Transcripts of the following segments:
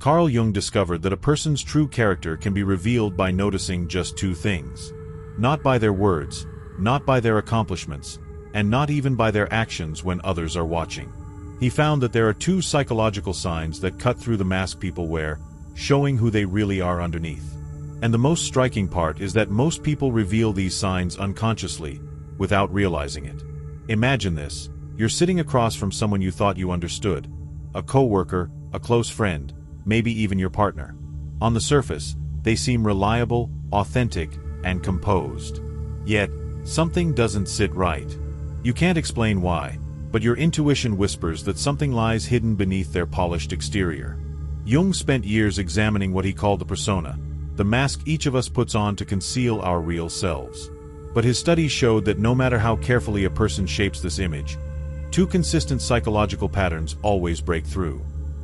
Carl Jung discovered that a person's true character can be revealed by noticing just two things. Not by their words, not by their accomplishments, and not even by their actions when others are watching. He found that there are two psychological signs that cut through the mask people wear, showing who they really are underneath. And the most striking part is that most people reveal these signs unconsciously, without realizing it. Imagine this: you're sitting across from someone you thought you understood, a coworker, a close friend, maybe even your partner. On the surface, they seem reliable, authentic, and composed. Yet, something doesn't sit right. You can't explain why, but your intuition whispers that something lies hidden beneath their polished exterior. Jung spent years examining what he called the persona, the mask each of us puts on to conceal our real selves. But his studies showed that no matter how carefully a person shapes this image, two consistent psychological patterns always break through.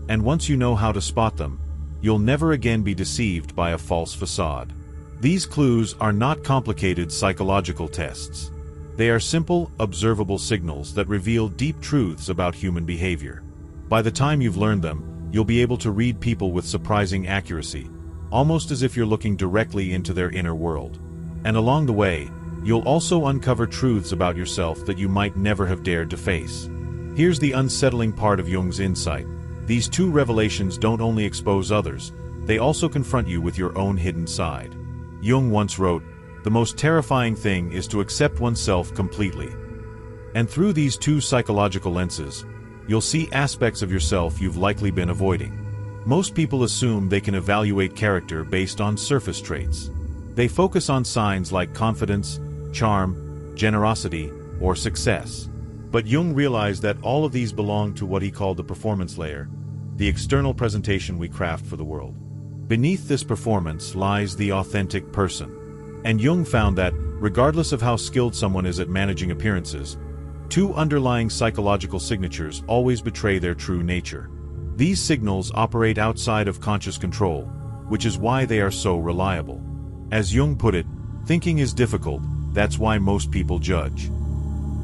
And once you know how to spot them, you'll never again be deceived by a false facade. These clues are not complicated psychological tests. They are simple, observable signals that reveal deep truths about human behavior. By the time you've learned them, you'll be able to read people with surprising accuracy, almost as if you're looking directly into their inner world. And along the way, you'll also uncover truths about yourself that you might never have dared to face. Here's the unsettling part of Jung's insight. These two revelations don't only expose others, they also confront you with your own hidden side. Jung once wrote, "The most terrifying thing is to accept oneself completely." And through these two psychological lenses, you'll see aspects of yourself you've likely been avoiding. Most people assume they can evaluate character based on surface traits. They focus on signs like confidence, charm, generosity, or success. But Jung realized that all of these belong to what he called the performance layer, the external presentation we craft for the world. Beneath this performance lies the authentic person. And Jung found that, regardless of how skilled someone is at managing appearances, two underlying psychological signatures always betray their true nature. These signals operate outside of conscious control, which is why they are so reliable. As Jung put it, thinking is difficult, that's why most people judge.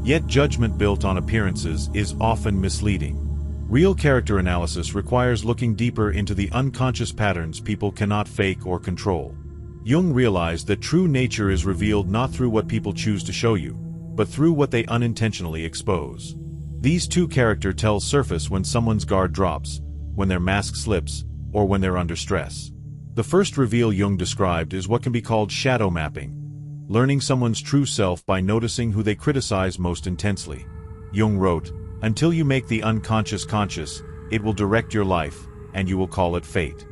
Yet judgment built on appearances is often misleading. Real character analysis requires looking deeper into the unconscious patterns people cannot fake or control. Jung realized that true nature is revealed not through what people choose to show you, but through what they unintentionally expose. These two character tells surface when someone's guard drops, when their mask slips, or when they're under stress. The first reveal Jung described is what can be called shadow mapping, learning someone's true self by noticing who they criticize most intensely. Jung wrote, "Until you make the unconscious conscious, it will direct your life, and you will call it fate."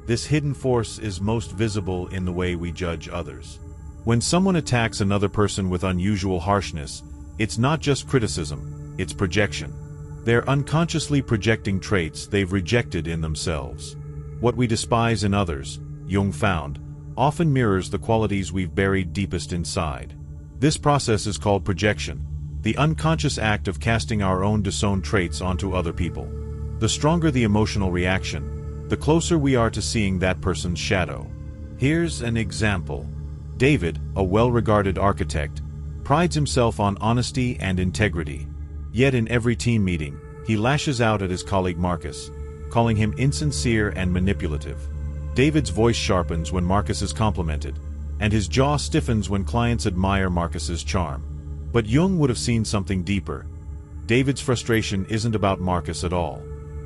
This hidden force is most visible in the way we judge others. When someone attacks another person with unusual harshness, it's not just criticism, it's projection. They're unconsciously projecting traits they've rejected in themselves. What we despise in others, Jung found, often mirrors the qualities we've buried deepest inside. This process is called projection, the unconscious act of casting our own disowned traits onto other people. The stronger the emotional reaction, the closer we are to seeing that person's shadow. Here's an example. David, a well-regarded architect, prides himself on honesty and integrity. Yet in every team meeting, he lashes out at his colleague Marcus, calling him insincere and manipulative. David's voice sharpens when Marcus is complimented, and his jaw stiffens when clients admire Marcus's charm. But Jung would have seen something deeper. David's frustration isn't about Marcus at all.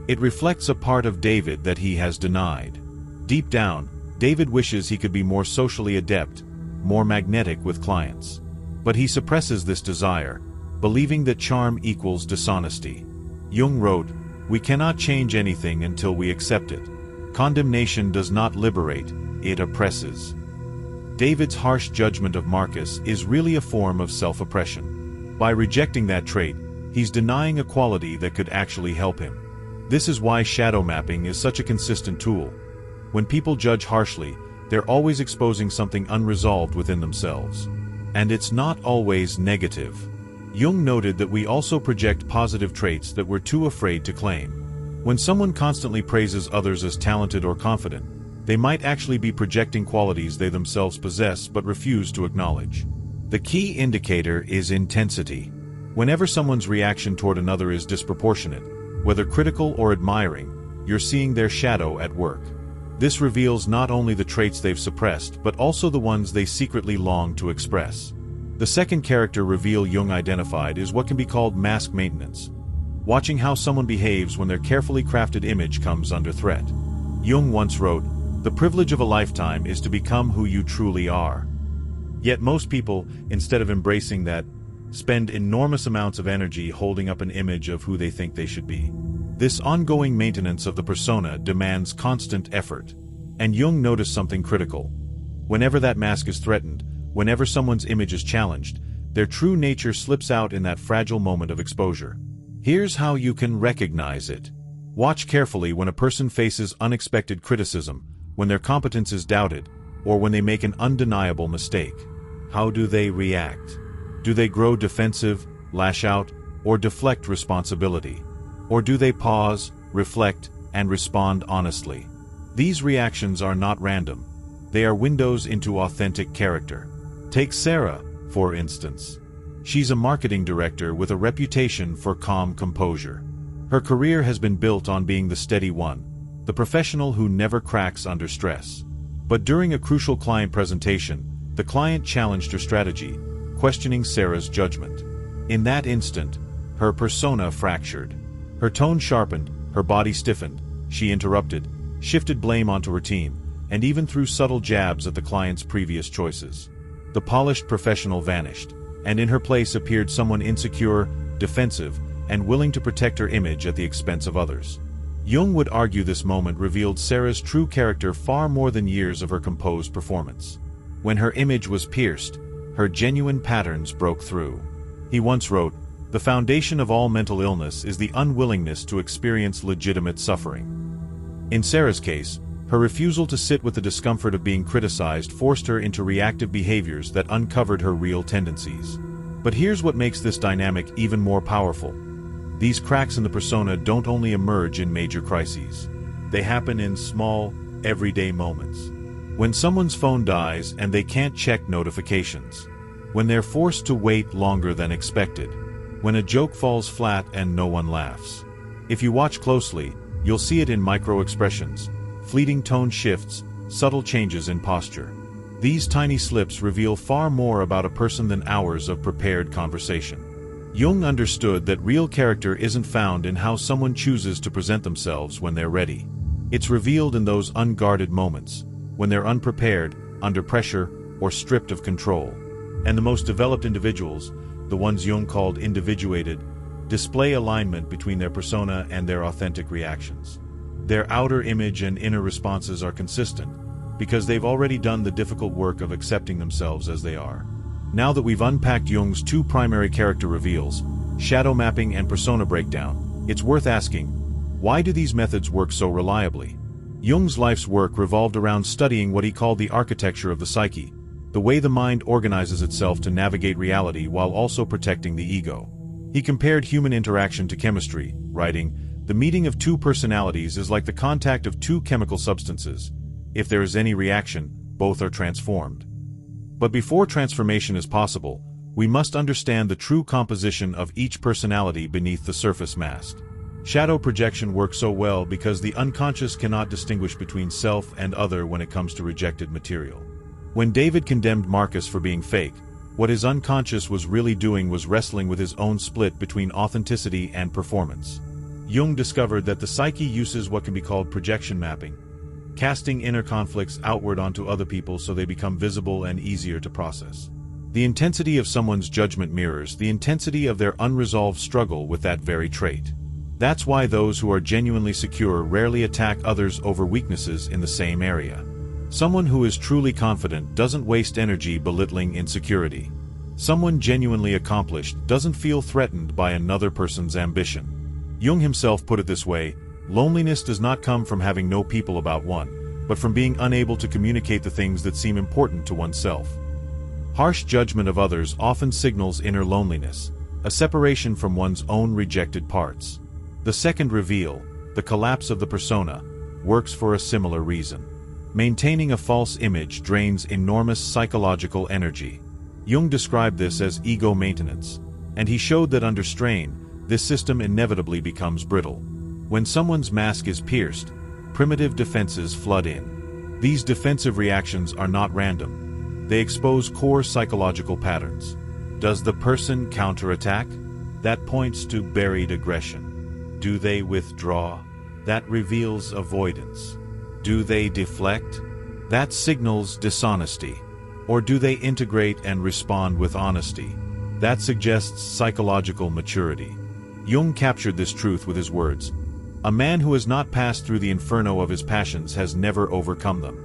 It reflects a part of David that he has denied. Deep down, David wishes he could be more socially adept, more magnetic with clients. But he suppresses this desire, believing that charm equals dishonesty. Jung wrote, "We cannot change anything until we accept it. Condemnation does not liberate, it oppresses." David's harsh judgment of Marcus is really a form of self-oppression. By rejecting that trait, he's denying a quality that could actually help him. This is why shadow mapping is such a consistent tool. When people judge harshly, they're always exposing something unresolved within themselves. And it's not always negative. Jung noted that we also project positive traits that we're too afraid to claim. When someone constantly praises others as talented or confident, they might actually be projecting qualities they themselves possess but refuse to acknowledge. The key indicator is intensity. Whenever someone's reaction toward another is disproportionate, whether critical or admiring, you're seeing their shadow at work. This reveals not only the traits they've suppressed, but also the ones they secretly long to express. The second character reveal Jung identified is what can be called mask maintenance, watching how someone behaves when their carefully crafted image comes under threat. Jung once wrote, "The privilege of a lifetime is to become who you truly are." Yet most people, instead of embracing that, spend enormous amounts of energy holding up an image of who they think they should be. This ongoing maintenance of the persona demands constant effort. And Jung noticed something critical. Whenever that mask is threatened, whenever someone's image is challenged, their true nature slips out in that fragile moment of exposure. Here's how you can recognize it. Watch carefully when a person faces unexpected criticism, when their competence is doubted, or when they make an undeniable mistake. How do they react? Do they grow defensive, lash out, or deflect responsibility? Or do they pause, reflect, and respond honestly? These reactions are not random. They are windows into authentic character. Take Sarah, for instance. She's a marketing director with a reputation for calm composure. Her career has been built on being the steady one, the professional who never cracks under stress. But during a crucial client presentation, the client challenged her strategy, questioning Sarah's judgment. In that instant, her persona fractured. Her tone sharpened, her body stiffened. She interrupted, shifted blame onto her team, and even threw subtle jabs at the client's previous choices. The polished professional vanished, and in her place appeared someone insecure, defensive, and willing to protect her image at the expense of others. Jung would argue this moment revealed Sarah's true character far more than years of her composed performance. When her image was pierced, her genuine patterns broke through. He once wrote, "The foundation of all mental illness is the unwillingness to experience legitimate suffering." In Sarah's case, her refusal to sit with the discomfort of being criticized forced her into reactive behaviors that uncovered her real tendencies. But here's what makes this dynamic even more powerful. These cracks in the persona don't only emerge in major crises. They happen in small, everyday moments. When someone's phone dies and they can't check notifications. When they're forced to wait longer than expected. When a joke falls flat and no one laughs. If you watch closely, you'll see it in micro-expressions, fleeting tone shifts, subtle changes in posture. These tiny slips reveal far more about a person than hours of prepared conversation. Jung understood that real character isn't found in how someone chooses to present themselves when they're ready. It's revealed in those unguarded moments, when they're unprepared, under pressure, or stripped of control. And the most developed individuals, the ones Jung called individuated, display alignment between their persona and their authentic reactions. Their outer image and inner responses are consistent, because they've already done the difficult work of accepting themselves as they are. Now that we've unpacked Jung's two primary character reveals, shadow mapping and persona breakdown, it's worth asking, why do these methods work so reliably? Jung's life's work revolved around studying what he called the architecture of the psyche, the way the mind organizes itself to navigate reality while also protecting the ego. He compared human interaction to chemistry, writing, "The meeting of two personalities is like the contact of two chemical substances. If there is any reaction, both are transformed." But before transformation is possible, we must understand the true composition of each personality beneath the surface mask. Shadow projection works so well because the unconscious cannot distinguish between self and other when it comes to rejected material. When David condemned Marcus for being fake, what his unconscious was really doing was wrestling with his own split between authenticity and performance. Jung discovered that the psyche uses what can be called projection mapping, casting inner conflicts outward onto other people so they become visible and easier to process. The intensity of someone's judgment mirrors the intensity of their unresolved struggle with that very trait. That's why those who are genuinely secure rarely attack others over weaknesses in the same area. Someone who is truly confident doesn't waste energy belittling insecurity. Someone genuinely accomplished doesn't feel threatened by another person's ambition. Jung himself put it this way, loneliness does not come from having no people about one, but from being unable to communicate the things that seem important to oneself. Harsh judgment of others often signals inner loneliness, a separation from one's own rejected parts. The second reveal, the collapse of the persona, works for a similar reason. Maintaining a false image drains enormous psychological energy. Jung described this as ego maintenance, and he showed that under strain, this system inevitably becomes brittle. When someone's mask is pierced, primitive defenses flood in. These defensive reactions are not random. They expose core psychological patterns. Does the person counterattack? That points to buried aggression. Do they withdraw? That reveals avoidance. Do they deflect? That signals dishonesty. Or do they integrate and respond with honesty? That suggests psychological maturity. Jung captured this truth with his words: "A man who has not passed through the inferno of his passions has never overcome them."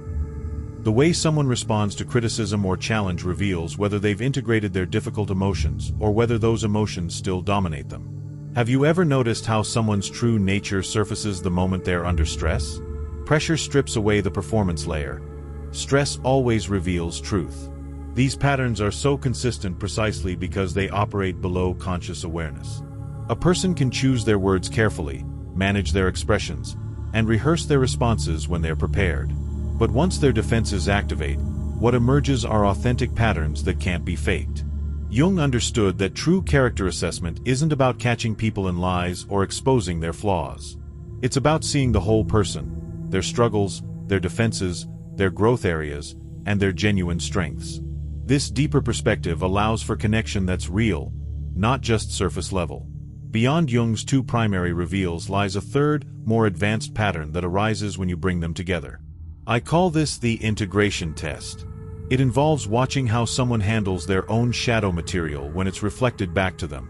The way someone responds to criticism or challenge reveals whether they've integrated their difficult emotions or whether those emotions still dominate them. Have you ever noticed how someone's true nature surfaces the moment they're under stress? Pressure strips away the performance layer. Stress always reveals truth. These patterns are so consistent precisely because they operate below conscious awareness. A person can choose their words carefully, manage their expressions, and rehearse their responses when they're prepared. But once their defenses activate, what emerges are authentic patterns that can't be faked. Jung understood that true character assessment isn't about catching people in lies or exposing their flaws. It's about seeing the whole person, their struggles, their defenses, their growth areas, and their genuine strengths. This deeper perspective allows for connection that's real, not just surface level. Beyond Jung's two primary reveals lies a third, more advanced pattern that arises when you bring them together. I call this the integration test. It involves watching how someone handles their own shadow material when it's reflected back to them.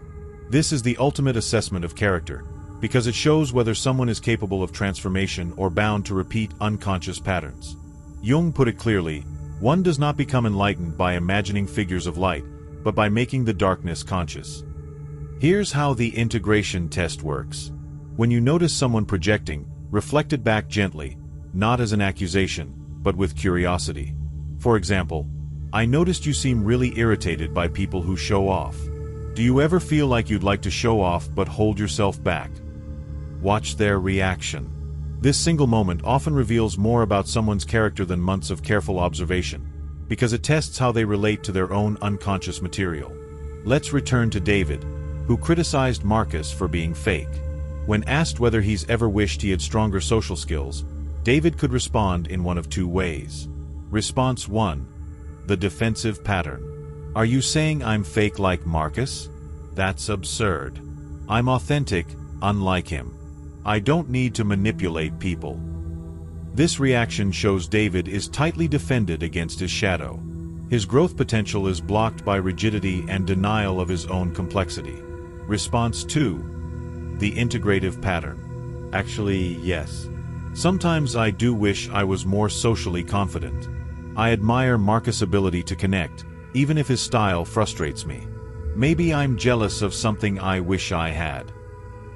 This is the ultimate assessment of character, because it shows whether someone is capable of transformation or bound to repeat unconscious patterns. Jung put it clearly: one does not become enlightened by imagining figures of light, but by making the darkness conscious. Here's how the integration test works. When you notice someone projecting, reflect it back gently, not as an accusation, but with curiosity. For example, "I noticed you seem really irritated by people who show off. Do you ever feel like you'd like to show off but hold yourself back?" Watch their reaction. This single moment often reveals more about someone's character than months of careful observation, because it tests how they relate to their own unconscious material. Let's return to David, who criticized Marcus for being fake. When asked whether he's ever wished he had stronger social skills, David could respond in one of two ways. Response 1. The defensive pattern. "Are you saying I'm fake like Marcus? That's absurd. I'm authentic, unlike him. I don't need to manipulate people." This reaction shows David is tightly defended against his shadow. His growth potential is blocked by rigidity and denial of his own complexity. Response 2. The integrative pattern. "Actually, yes. Sometimes I do wish I was more socially confident. I admire Marcus' ability to connect, even if his style frustrates me. Maybe I'm jealous of something I wish I had."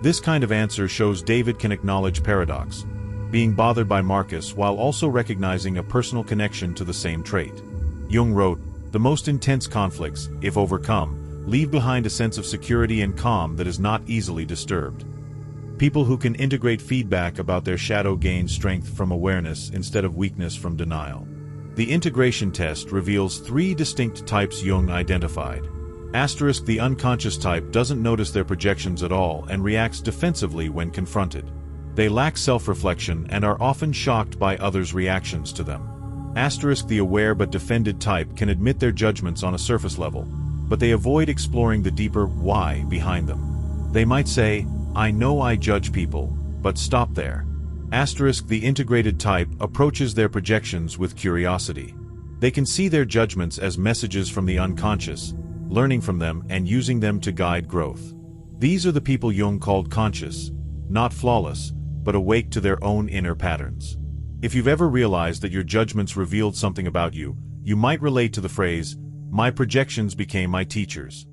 This kind of answer shows David can acknowledge paradox, being bothered by Marcus while also recognizing a personal connection to the same trait. Jung wrote, "The most intense conflicts, if overcome, leave behind a sense of security and calm that is not easily disturbed." People who can integrate feedback about their shadow gain strength from awareness instead of weakness from denial. The integration test reveals three distinct types Jung identified. Asterisk: the unconscious type doesn't notice their projections at all and reacts defensively when confronted. They lack self-reflection and are often shocked by others' reactions to them. Asterisk: the aware but defended type can admit their judgments on a surface level, but they avoid exploring the deeper why behind them. They might say, "I know I judge people," but stop there. Asterisk: the integrated type approaches their projections with curiosity. They can see their judgments as messages from the unconscious, learning from them and using them to guide growth. These are the people Jung called conscious, not flawless, but awake to their own inner patterns. If you've ever realized that your judgments revealed something about you, you might relate to the phrase, "My projections became my teachers."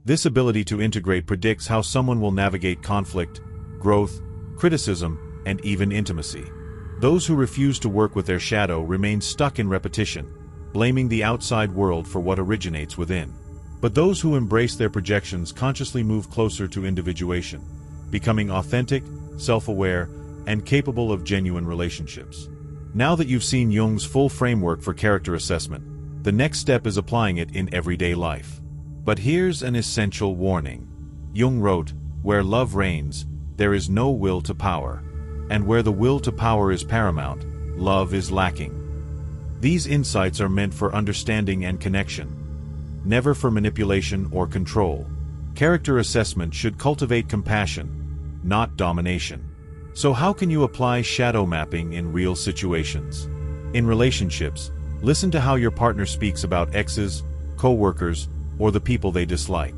This ability to integrate predicts how someone will navigate conflict, growth, criticism, and even intimacy. Those who refuse to work with their shadow remain stuck in repetition, blaming the outside world for what originates within. But those who embrace their projections consciously move closer to individuation, becoming authentic, self-aware, and capable of genuine relationships. Now that you've seen Jung's full framework for character assessment, the next step is applying it in everyday life. But here's an essential warning. Jung wrote, "Where love reigns, there is no will to power. And where the will to power is paramount, love is lacking. These insights are meant for understanding and connection, never for manipulation or control. Character assessment should cultivate compassion, not domination. So how can you apply shadow mapping in real situations? In relationships, listen to how your partner speaks about exes, co-workers, or the people they dislike.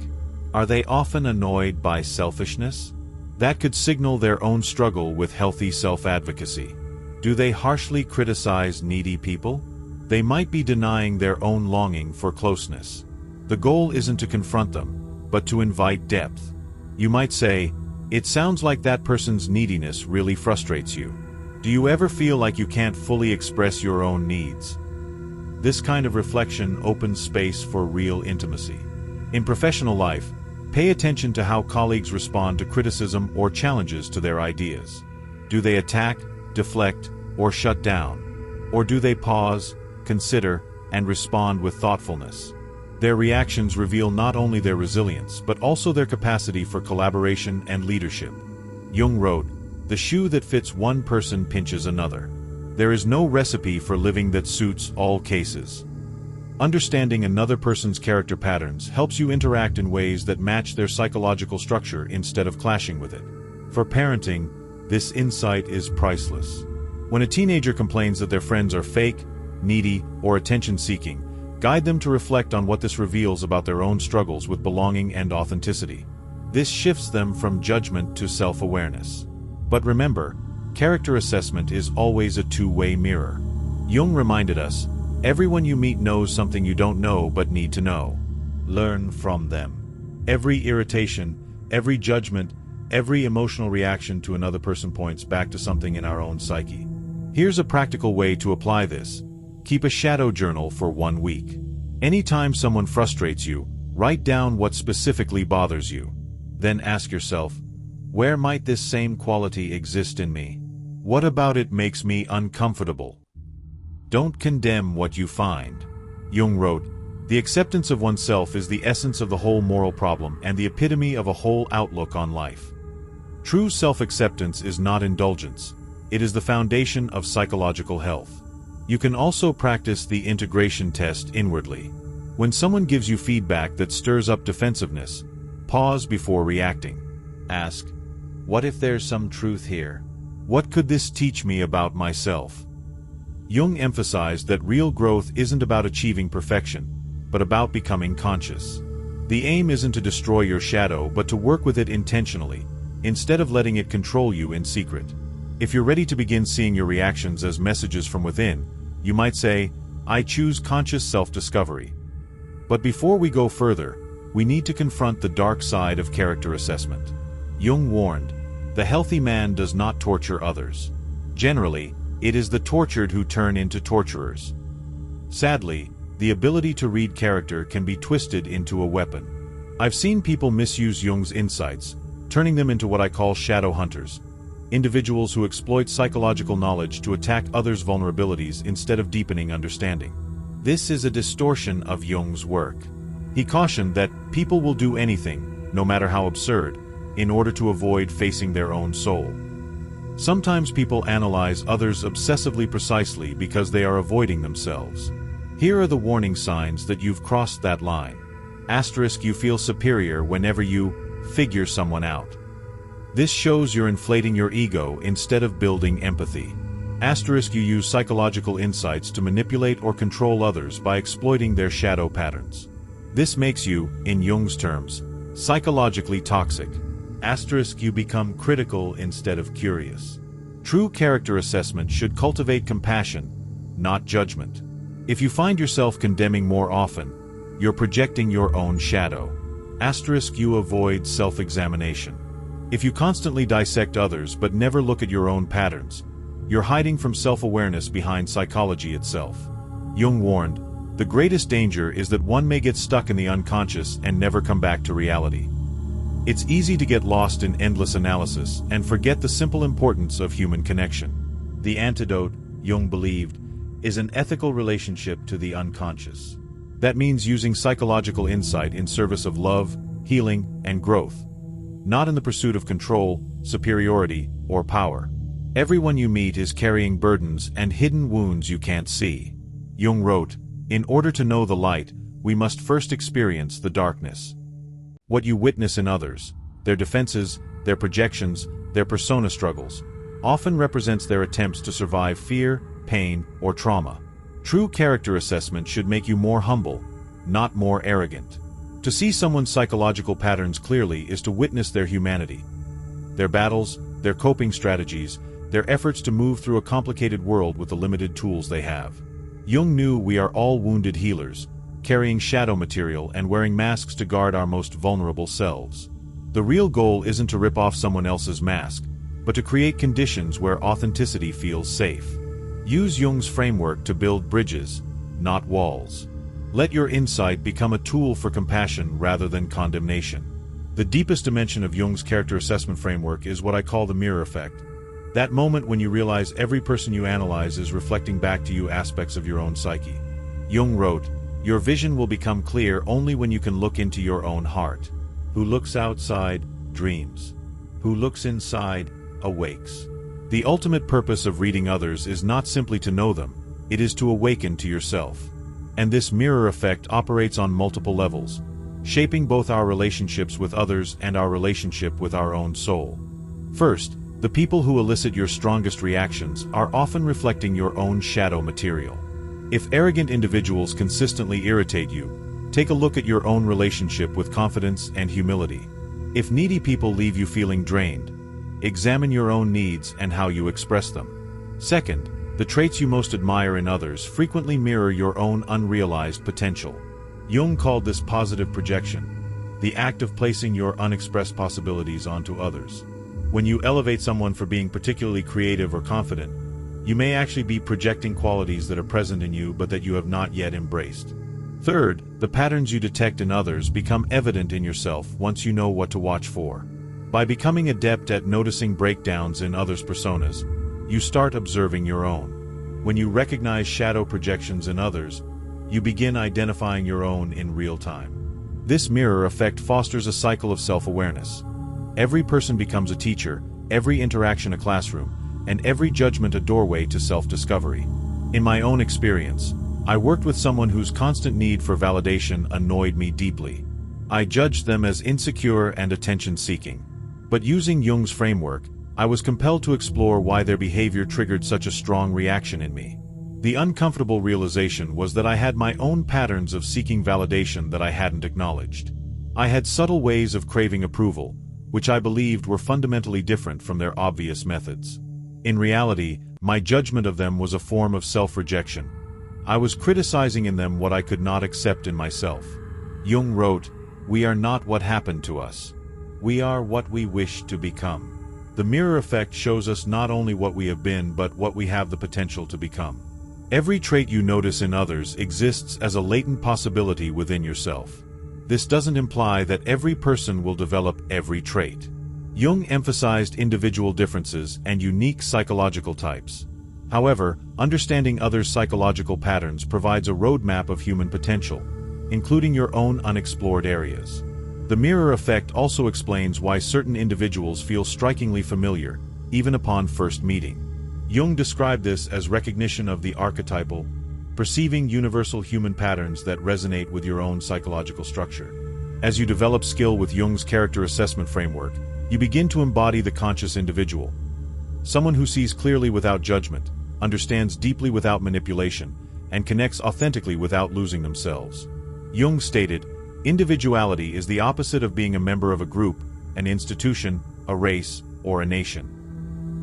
Are they often annoyed by selfishness? That could signal their own struggle with healthy self-advocacy. Do they harshly criticize needy people? They might be denying their own longing for closeness. The goal isn't to confront them, but to invite depth. You might say, "It sounds like that person's neediness really frustrates you. Do you ever feel like you can't fully express your own needs?" This kind of reflection opens space for real intimacy. In professional life, pay attention to how colleagues respond to criticism or challenges to their ideas. Do they attack, deflect, or shut down? Or do they pause, consider, and respond with thoughtfulness? Their reactions reveal not only their resilience but also their capacity for collaboration and leadership. Jung wrote, "The shoe that fits one person pinches another." There is no recipe for living that suits all cases. Understanding another person's character patterns helps you interact in ways that match their psychological structure instead of clashing with it. For parenting, this insight is priceless. When a teenager complains that their friends are fake, needy, or attention-seeking, guide them to reflect on what this reveals about their own struggles with belonging and authenticity. This shifts them from judgment to self-awareness. But remember, character assessment is always a two-way mirror. Jung reminded us, everyone you meet knows something you don't know but need to know. Learn from them. Every irritation, every judgment, every emotional reaction to another person points back to something in our own psyche. Here's a practical way to apply this. Keep a shadow journal for 1 week. Anytime someone frustrates you, write down what specifically bothers you. Then ask yourself, where might this same quality exist in me? What about it makes me uncomfortable? Don't condemn what you find. Jung wrote, "The acceptance of oneself is the essence of the whole moral problem and the epitome of a whole outlook on life." True self-acceptance is not indulgence. It is the foundation of psychological health. You can also practice the integration test inwardly. When someone gives you feedback that stirs up defensiveness, pause before reacting. Ask, what if there's some truth here? What could this teach me about myself? Jung emphasized that real growth isn't about achieving perfection, but about becoming conscious. The aim isn't to destroy your shadow, but to work with it intentionally, instead of letting it control you in secret. If you're ready to begin seeing your reactions as messages from within, you might say, "I choose conscious self-discovery." But before we go further, we need to confront the dark side of character assessment. Jung warned, "The healthy man does not torture others. Generally, it is the tortured who turn into torturers." Sadly, the ability to read character can be twisted into a weapon. I've seen people misuse Jung's insights, turning them into what I call shadow hunters. Individuals who exploit psychological knowledge to attack others' vulnerabilities instead of deepening understanding. This is a distortion of Jung's work. He cautioned that people will do anything, no matter how absurd, in order to avoid facing their own soul. Sometimes people analyze others obsessively precisely because they are avoiding themselves. Here are the warning signs that you've crossed that line. Asterisk, you feel superior whenever you figure someone out. This shows you're inflating your ego instead of building empathy. Asterisk, you use psychological insights to manipulate or control others by exploiting their shadow patterns. This makes you, in Jung's terms, psychologically toxic. Asterisk, you become critical instead of curious. True character assessment should cultivate compassion, not judgment. If you find yourself condemning more often, you're projecting your own shadow. Asterisk, you avoid self-examination. If you constantly dissect others but never look at your own patterns, you're hiding from self-awareness behind psychology itself. Jung warned, "The greatest danger is that one may get stuck in the unconscious and never come back to reality." It's easy to get lost in endless analysis and forget the simple importance of human connection. The antidote, Jung believed, is an ethical relationship to the unconscious. That means using psychological insight in service of love, healing, and growth. not in the pursuit of control, superiority, or power. Everyone you meet is carrying burdens and hidden wounds you can't see. Jung wrote, "In order to know the light, we must first experience the darkness." What you witness in others, their defenses, their projections, their persona struggles, often represents their attempts to survive fear, pain, or trauma. True character assessment should make you more humble, not more arrogant. To see someone's psychological patterns clearly is to witness their humanity, their battles, their coping strategies, their efforts to move through a complicated world with the limited tools they have. Jung knew we are all wounded healers, carrying shadow material and wearing masks to guard our most vulnerable selves. The real goal isn't to rip off someone else's mask, but to create conditions where authenticity feels safe. Use Jung's framework to build bridges, not walls. Let your insight become a tool for compassion rather than condemnation. The deepest dimension of Jung's character assessment framework is what I call the mirror effect. That moment when you realize every person you analyze is reflecting back to you aspects of your own psyche. Jung wrote, "Your vision will become clear only when you can look into your own heart. Who looks outside, dreams. Who looks inside, awakes." The ultimate purpose of reading others is not simply to know them, it is to awaken to yourself. And this mirror effect operates on multiple levels, shaping both our relationships with others and our relationship with our own soul. First, the people who elicit your strongest reactions are often reflecting your own shadow material. If arrogant individuals consistently irritate you, take a look at your own relationship with confidence and humility. If needy people leave you feeling drained, examine your own needs and how you express them. Second, the traits you most admire in others frequently mirror your own unrealized potential. Jung called this positive projection, the act of placing your unexpressed possibilities onto others. When you elevate someone for being particularly creative or confident, you may actually be projecting qualities that are present in you but that you have not yet embraced. Third, the patterns you detect in others become evident in yourself once you know what to watch for. By becoming adept at noticing breakdowns in others' personas, you start observing your own. When you recognize shadow projections in others, you begin identifying your own in real time. This mirror effect fosters a cycle of self-awareness. Every person becomes a teacher, every interaction a classroom, and every judgment a doorway to self-discovery. In my own experience, I worked with someone whose constant need for validation annoyed me deeply. I judged them as insecure and attention-seeking. But using Jung's framework, I was compelled to explore why their behavior triggered such a strong reaction in me. The uncomfortable realization was that I had my own patterns of seeking validation that I hadn't acknowledged. I had subtle ways of craving approval, which I believed were fundamentally different from their obvious methods. In reality, my judgment of them was a form of self-rejection. I was criticizing in them what I could not accept in myself. Jung wrote, "We are not what happened to us. We are what we wish to become." The mirror effect shows us not only what we have been but what we have the potential to become. Every trait you notice in others exists as a latent possibility within yourself. This doesn't imply that every person will develop every trait. Jung emphasized individual differences and unique psychological types. However, understanding others' psychological patterns provides a roadmap of human potential, including your own unexplored areas. The mirror effect also explains why certain individuals feel strikingly familiar, even upon first meeting. Jung described this as recognition of the archetypal, perceiving universal human patterns that resonate with your own psychological structure. As you develop skill with Jung's character assessment framework, you begin to embody the conscious individual. Someone who sees clearly without judgment, understands deeply without manipulation, and connects authentically without losing themselves. Jung stated, "Individuality is the opposite of being a member of a group, an institution, a race, or a nation."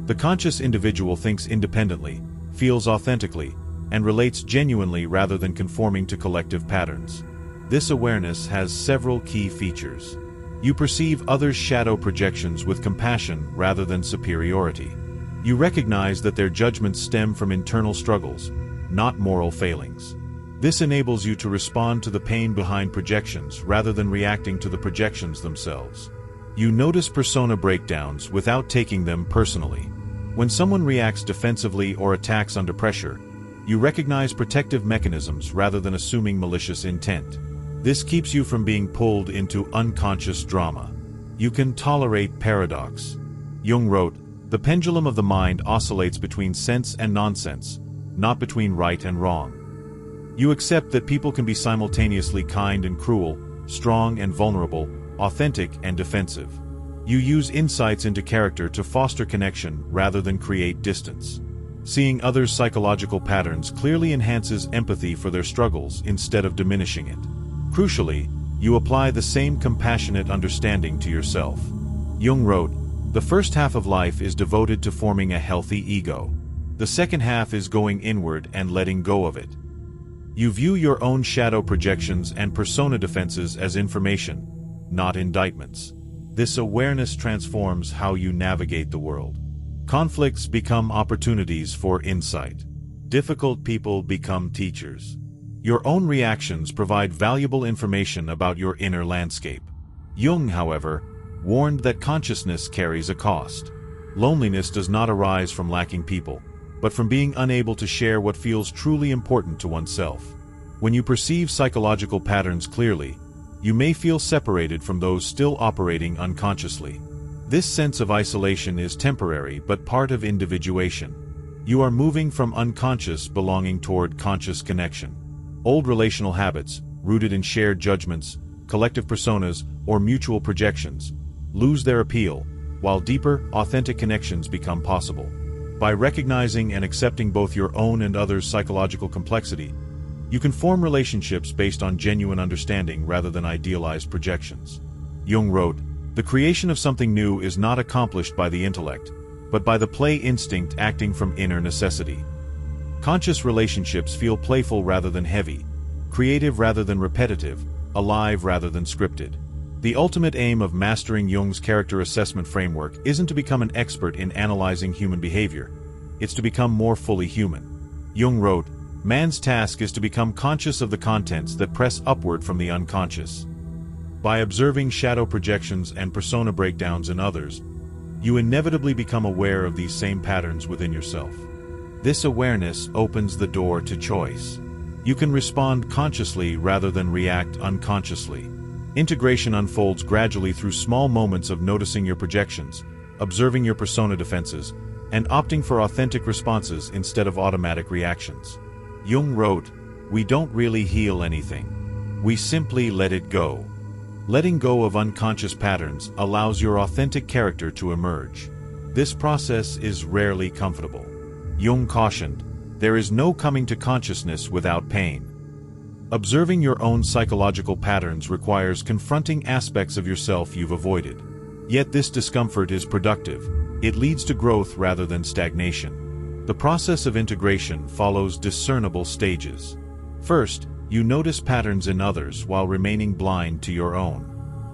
The conscious individual thinks independently, feels authentically, and relates genuinely rather than conforming to collective patterns. This awareness has several key features. You perceive others' shadow projections with compassion rather than superiority. You recognize that their judgments stem from internal struggles, not moral failings. This enables you to respond to the pain behind projections rather than reacting to the projections themselves. You notice persona breakdowns without taking them personally. When someone reacts defensively or attacks under pressure, you recognize protective mechanisms rather than assuming malicious intent. This keeps you from being pulled into unconscious drama. You can tolerate paradox. Jung wrote, "The pendulum of the mind oscillates between sense and nonsense, not between right and wrong." You accept that people can be simultaneously kind and cruel, strong and vulnerable, authentic and defensive. You use insights into character to foster connection rather than create distance. Seeing others' psychological patterns clearly enhances empathy for their struggles instead of diminishing it. Crucially, you apply the same compassionate understanding to yourself. Jung wrote, "The first half of life is devoted to forming a healthy ego. The second half is going inward and letting go of it." You view your own shadow projections and persona defenses as information, not indictments. This awareness transforms how you navigate the world. Conflicts become opportunities for insight. Difficult people become teachers. Your own reactions provide valuable information about your inner landscape. Jung, however, warned that consciousness carries a cost. Loneliness does not arise from lacking people, but from being unable to share what feels truly important to oneself. When you perceive psychological patterns clearly, you may feel separated from those still operating unconsciously. This sense of isolation is temporary but part of individuation. You are moving from unconscious belonging toward conscious connection. Old relational habits, rooted in shared judgments, collective personas, or mutual projections, lose their appeal, while deeper, authentic connections become possible. By recognizing and accepting both your own and others' psychological complexity, you can form relationships based on genuine understanding rather than idealized projections. Jung wrote, "The creation of something new is not accomplished by the intellect, but by the play instinct acting from inner necessity." Conscious relationships feel playful rather than heavy, creative rather than repetitive, alive rather than scripted. The ultimate aim of mastering Jung's character assessment framework isn't to become an expert in analyzing human behavior. It's to become more fully human. Jung wrote, "Man's task is to become conscious of the contents that press upward from the unconscious." By observing shadow projections and persona breakdowns in others, you inevitably become aware of these same patterns within yourself. This awareness opens the door to choice. You can respond consciously rather than react unconsciously. Integration unfolds gradually through small moments of noticing your projections, observing your persona defenses, and opting for authentic responses instead of automatic reactions. Jung wrote, "We don't really heal anything. We simply let it go." Letting go of unconscious patterns allows your authentic character to emerge. This process is rarely comfortable. Jung cautioned, "There is no coming to consciousness without pain." Observing your own psychological patterns requires confronting aspects of yourself you've avoided. Yet this discomfort is productive. It leads to growth rather than stagnation. The process of integration follows discernible stages. First, you notice patterns in others while remaining blind to your own.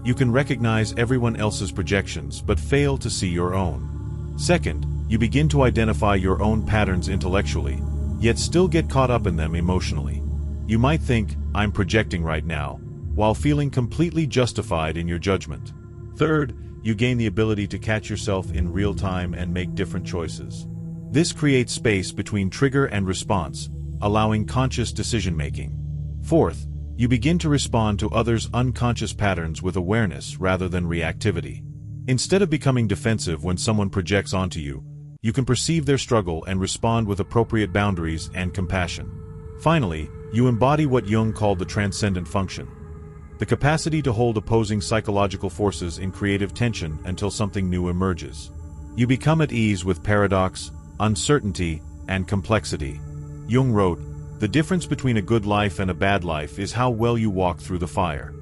You can recognize everyone else's projections but fail to see your own. Second, you begin to identify your own patterns intellectually, yet still get caught up in them emotionally. You might think, "I'm projecting right now," while feeling completely justified in your judgment. Third, you gain the ability to catch yourself in real time and make different choices. This creates space between trigger and response, allowing conscious decision-making. Fourth, you begin to respond to others' unconscious patterns with awareness rather than reactivity. Instead of becoming defensive when someone projects onto you, you can perceive their struggle and respond with appropriate boundaries and compassion. Finally, you embody what Jung called the transcendent function, the capacity to hold opposing psychological forces in creative tension until something new emerges. You become at ease with paradox, uncertainty, and complexity. Jung wrote, "The difference between a good life and a bad life is how well you walk through the fire."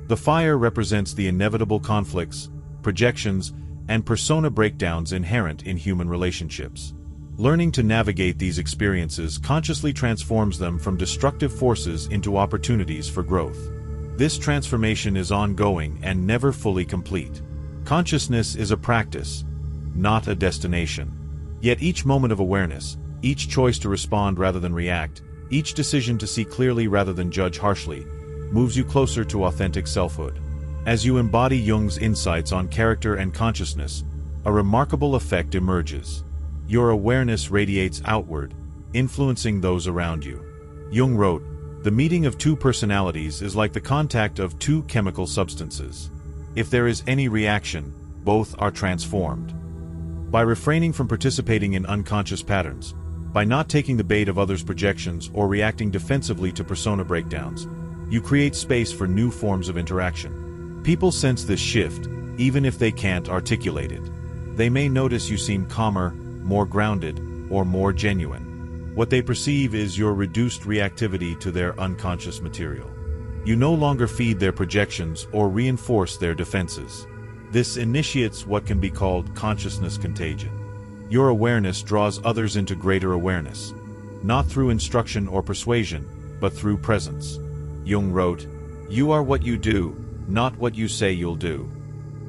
The fire represents the inevitable conflicts, projections, and persona breakdowns inherent in human relationships. Learning to navigate these experiences consciously transforms them from destructive forces into opportunities for growth. This transformation is ongoing and never fully complete. Consciousness is a practice, not a destination. Yet each moment of awareness, each choice to respond rather than react, each decision to see clearly rather than judge harshly, moves you closer to authentic selfhood. As you embody Jung's insights on character and consciousness, a remarkable effect emerges. Your awareness radiates outward, influencing those around you. Jung wrote, "The meeting of two personalities is like the contact of two chemical substances. If there is any reaction, both are transformed. By refraining from participating in unconscious patterns, by not taking the bait of others' projections or reacting defensively to persona breakdowns, you create space for new forms of interaction. People sense this shift, even if they can't articulate it. They may notice you seem calmer, more grounded, or more genuine. What they perceive is your reduced reactivity to their unconscious material. You no longer feed their projections or reinforce their defenses. This initiates what can be called consciousness contagion. Your awareness draws others into greater awareness, not through instruction or persuasion, but through presence. Jung wrote, "You are what you do, not what you say you'll do."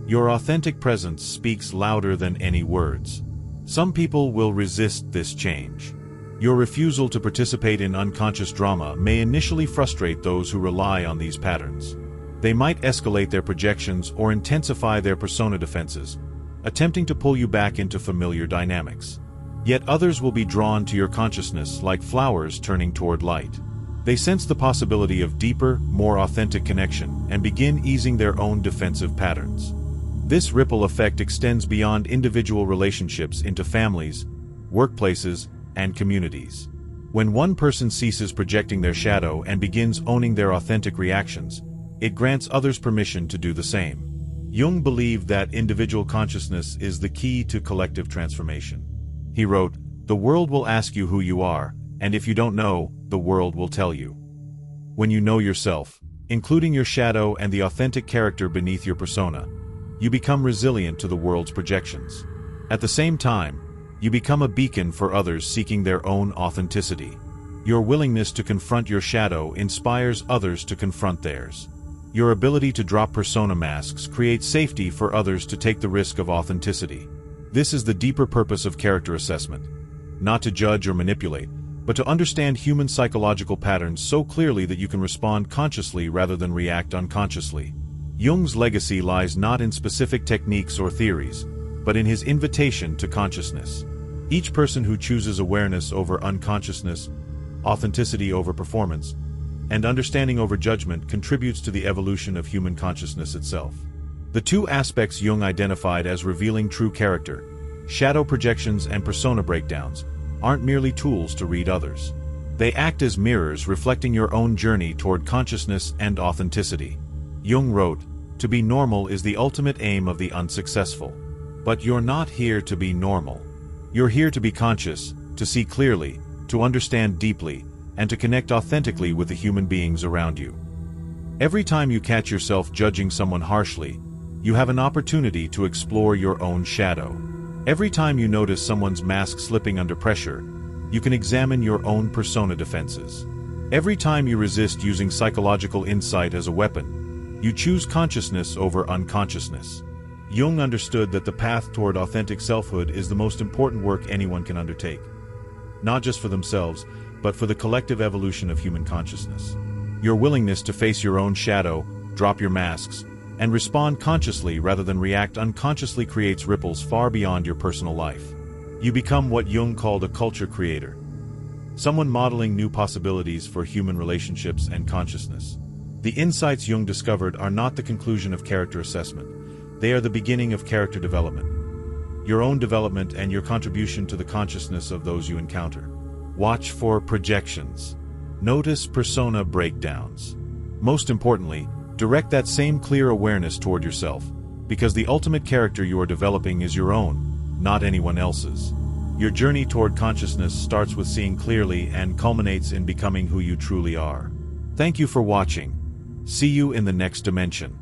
Your authentic presence speaks louder than any words. Some people will resist this change. Your refusal to participate in unconscious drama may initially frustrate those who rely on these patterns. They might escalate their projections or intensify their persona defenses, attempting to pull you back into familiar dynamics. Yet others will be drawn to your consciousness like flowers turning toward light. They sense the possibility of deeper, more authentic connection and begin easing their own defensive patterns. This ripple effect extends beyond individual relationships into families, workplaces, and communities. When one person ceases projecting their shadow and begins owning their authentic reactions, it grants others permission to do the same. Jung believed that individual consciousness is the key to collective transformation. He wrote, "The world will ask you who you are, and if you don't know, the world will tell you." When you know yourself, including your shadow and the authentic character beneath your persona, you become resilient to the world's projections. At the same time, you become a beacon for others seeking their own authenticity. Your willingness to confront your shadow inspires others to confront theirs. Your ability to drop persona masks creates safety for others to take the risk of authenticity. This is the deeper purpose of character assessment. Not to judge or manipulate, but to understand human psychological patterns so clearly that you can respond consciously rather than react unconsciously. Jung's legacy lies not in specific techniques or theories, but in his invitation to consciousness. Each person who chooses awareness over unconsciousness, authenticity over performance, and understanding over judgment contributes to the evolution of human consciousness itself. The two aspects Jung identified as revealing true character, shadow projections and persona breakdowns, aren't merely tools to read others. They act as mirrors reflecting your own journey toward consciousness and authenticity. Jung wrote, "To be normal is the ultimate aim of the unsuccessful." But you're not here to be normal. You're here to be conscious, to see clearly, to understand deeply, and to connect authentically with the human beings around you. Every time you catch yourself judging someone harshly, you have an opportunity to explore your own shadow. Every time you notice someone's mask slipping under pressure, you can examine your own persona defenses. Every time you resist using psychological insight as a weapon, you choose consciousness over unconsciousness. Jung understood that the path toward authentic selfhood is the most important work anyone can undertake, not just for themselves, but for the collective evolution of human consciousness. Your willingness to face your own shadow, drop your masks, and respond consciously rather than react unconsciously creates ripples far beyond your personal life. You become what Jung called a culture creator, someone modeling new possibilities for human relationships and consciousness. The insights Jung discovered are not the conclusion of character assessment. They are the beginning of character development, your own development and your contribution to the consciousness of those you encounter. Watch for projections. Notice persona breakdowns. Most importantly, direct that same clear awareness toward yourself, because the ultimate character you are developing is your own, not anyone else's. Your journey toward consciousness starts with seeing clearly and culminates in becoming who you truly are. Thank you for watching. See you in the next dimension.